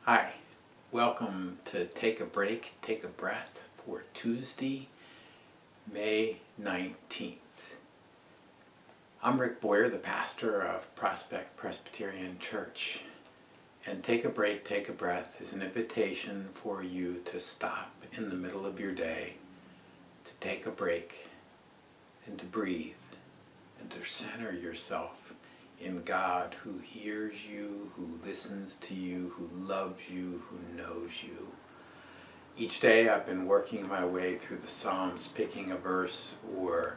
Hi, welcome to Take a Break, Take a Breath for Tuesday, May 19th. I'm Rick Boyer, the pastor of Prospect Presbyterian Church, and Take a Break, Take a Breath is an invitation for you to stop in the middle of your day, to take a break, and to breathe, and to center yourself in God, who hears you, who listens to you, who loves you, who knows you. Each day I've been working my way through the Psalms, picking a verse or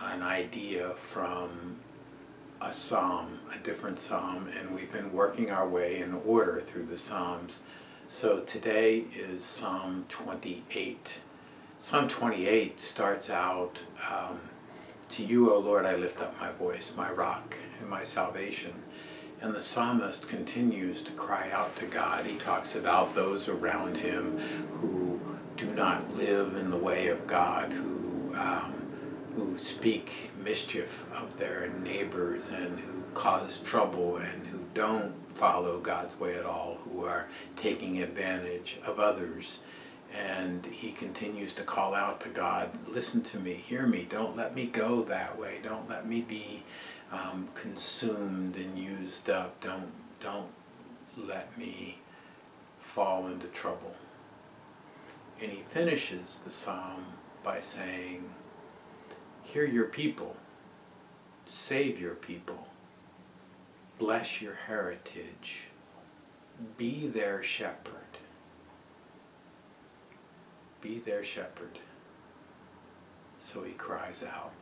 an idea from a psalm, a different psalm, and we've been working our way in order through the Psalms. So today is Psalm 28. Psalm 28 starts out, to you, O Lord, I lift up my voice, my rock and my salvation. And the psalmist continues to cry out to God. He talks about those around him who do not live in the way of God, who speak mischief of their neighbors and who cause trouble and who don't follow God's way at all, who are taking advantage of others. And he continues to call out to God, listen to me, hear me, don't let me go that way, don't let me be consumed and used up, don't let me fall into trouble. And he finishes the psalm by saying, hear your people, save your people, bless your heritage, be their shepherd. Be their shepherd. So he cries out.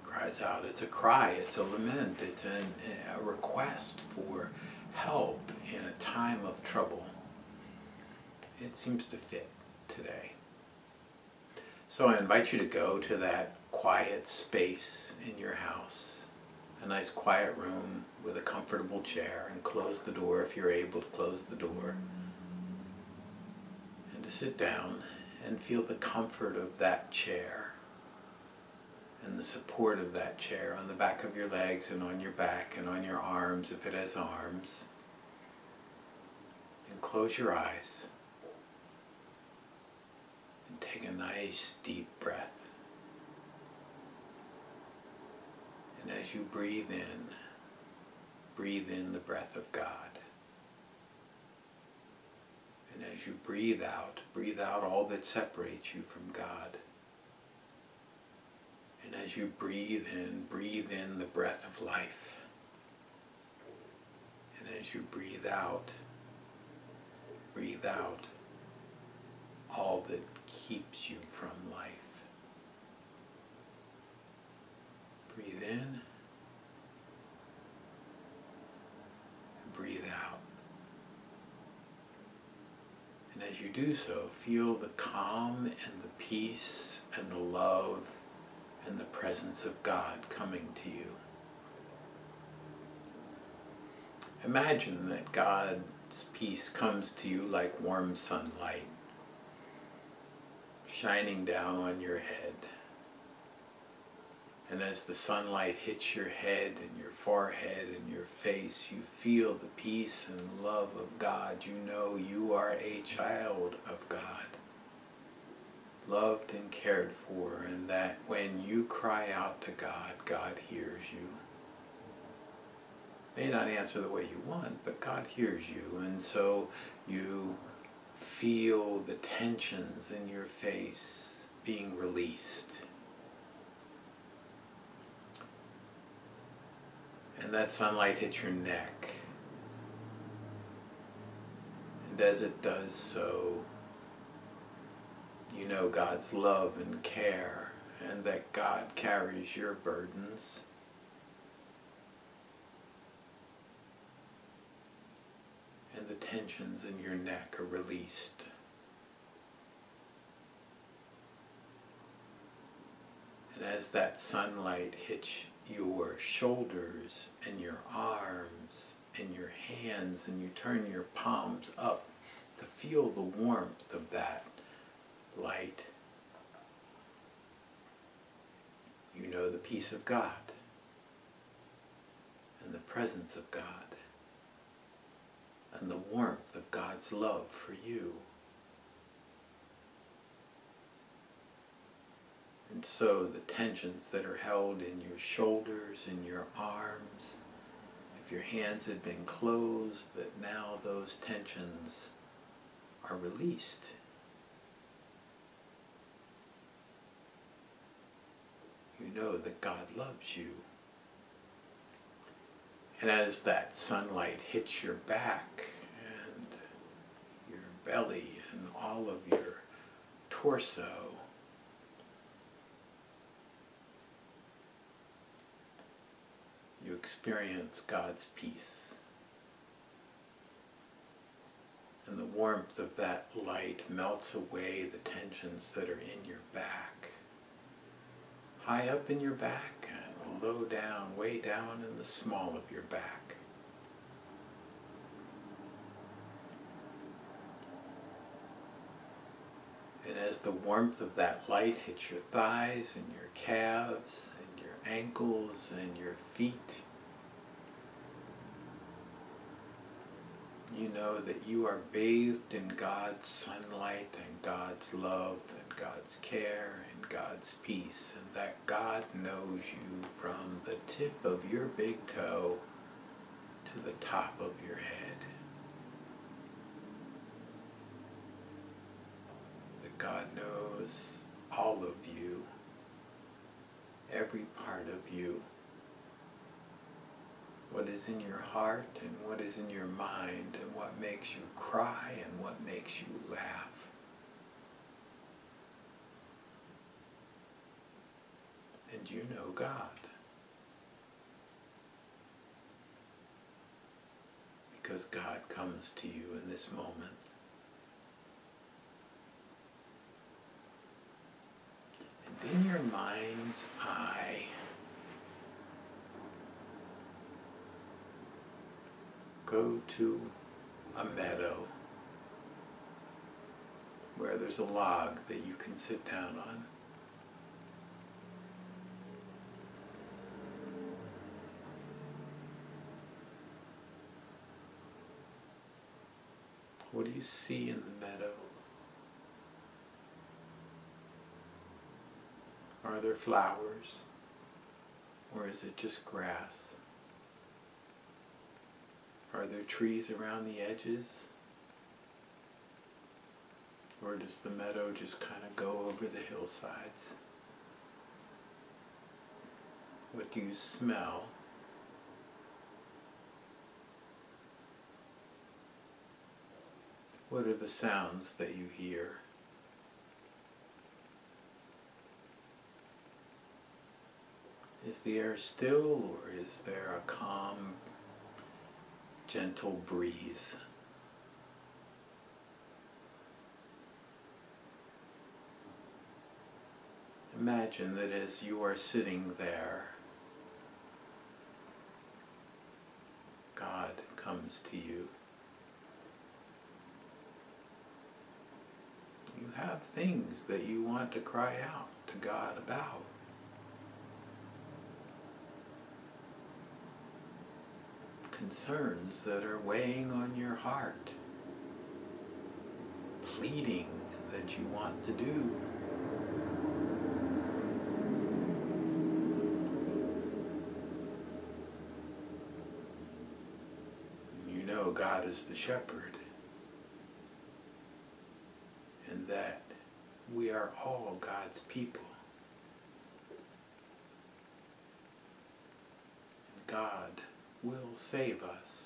Cries out. It's a cry, it's a lament, it's a request for help in a time of trouble. It seems to fit today. So I invite you to go to that quiet space in your house, a nice quiet room with a comfortable chair, and close the door if you're able to close the door. To sit down and feel the comfort of that chair and the support of that chair on the back of your legs and on your back and on your arms if it has arms. And close your eyes and take a nice deep breath. And as you breathe in the breath of God. And as you breathe out all that separates you from God. And as you breathe in the breath of life. And as you breathe out all that keeps you from life. Breathe in, and breathe out. And as you do so, feel the calm and the peace and the love and the presence of God coming to you. Imagine that God's peace comes to you like warm sunlight, shining down on your head. And as the sunlight hits your head and your forehead and your face, you feel the peace and love of God. You know you are a child of God, loved and cared for, and that when you cry out to God, God hears you. May not answer the way you want, but God hears you, and so you feel the tensions in your face being released. And that sunlight hits your neck. And as it does so, you know God's love and care, and that God carries your burdens. And the tensions in your neck are released. And as that sunlight hits your shoulders and your arms and your hands, and you turn your palms up to feel the warmth of that light, you know the peace of God and the presence of God, and the warmth of God's love for you. And so the tensions that are held in your shoulders, in your arms, if your hands had been closed, that now those tensions are released. You know that God loves you. And as that sunlight hits your back and your belly and all of your torso, you experience God's peace. And the warmth of that light melts away the tensions that are in your back. High up in your back and low down, way down in the small of your back. And as the warmth of that light hits your thighs and your calves and your ankles and your feet, you know that you are bathed in God's sunlight and God's love and God's care and God's peace, and that God knows you from the tip of your big toe to the top of your head. That God knows all of you, every part of you, what is in your heart and what is in your mind and what makes you cry and what makes you laugh. And you know God. Because God comes to you in this moment. And in your mind's eye, go to a meadow where there's a log that you can sit down on. What do you see in the meadow? Are there flowers? Or is it just grass? Are there trees around the edges? Or does the meadow just kind of go over the hillsides? What do you smell? What are the sounds that you hear? Is the air still, or is there a calm, gentle breeze? Imagine that as you are sitting there, God comes to you. You have things that you want to cry out to God about. Concerns that are weighing on your heart. Pleading that you want to do. You know God is the shepherd. And that we are all God's people. And God will save us.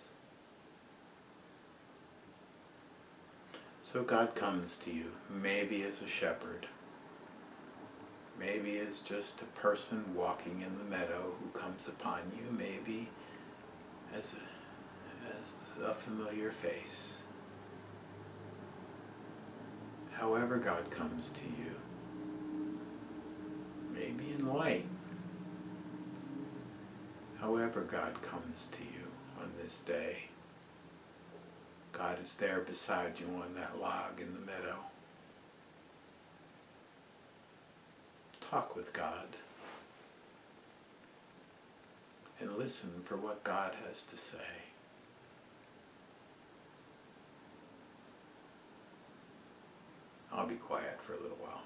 So God comes to you, maybe as a shepherd, maybe as just a person walking in the meadow who comes upon you, maybe as a familiar face. However God comes to you, maybe in light, however God comes to you on this day, God is there beside you on that log in the meadow. Talk with God and listen for what God has to say. I'll be quiet for a little while.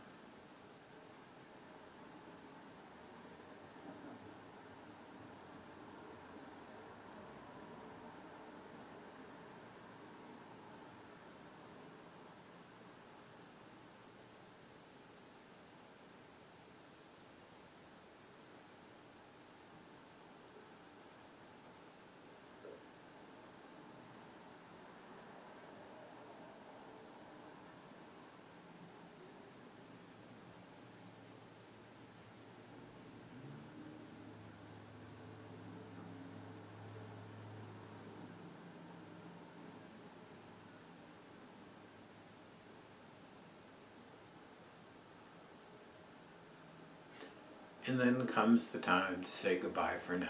And then comes the time to say goodbye for now.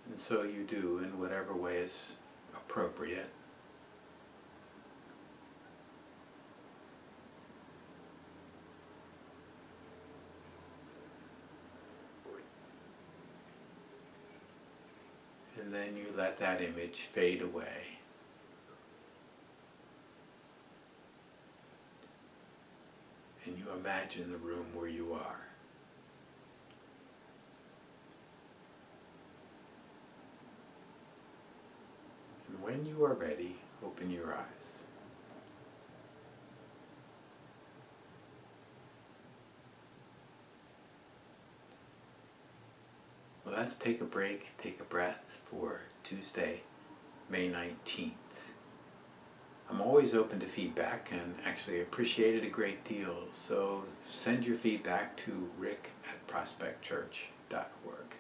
And so you do in whatever way is appropriate. And then you let that image fade away. And you imagine the room where you are. And when you are ready, open your eyes. Well, let's take a break, take a breath for Tuesday, May 19th. I'm always open to feedback and actually appreciate it a great deal, so send your feedback to rick@prospectchurch.org.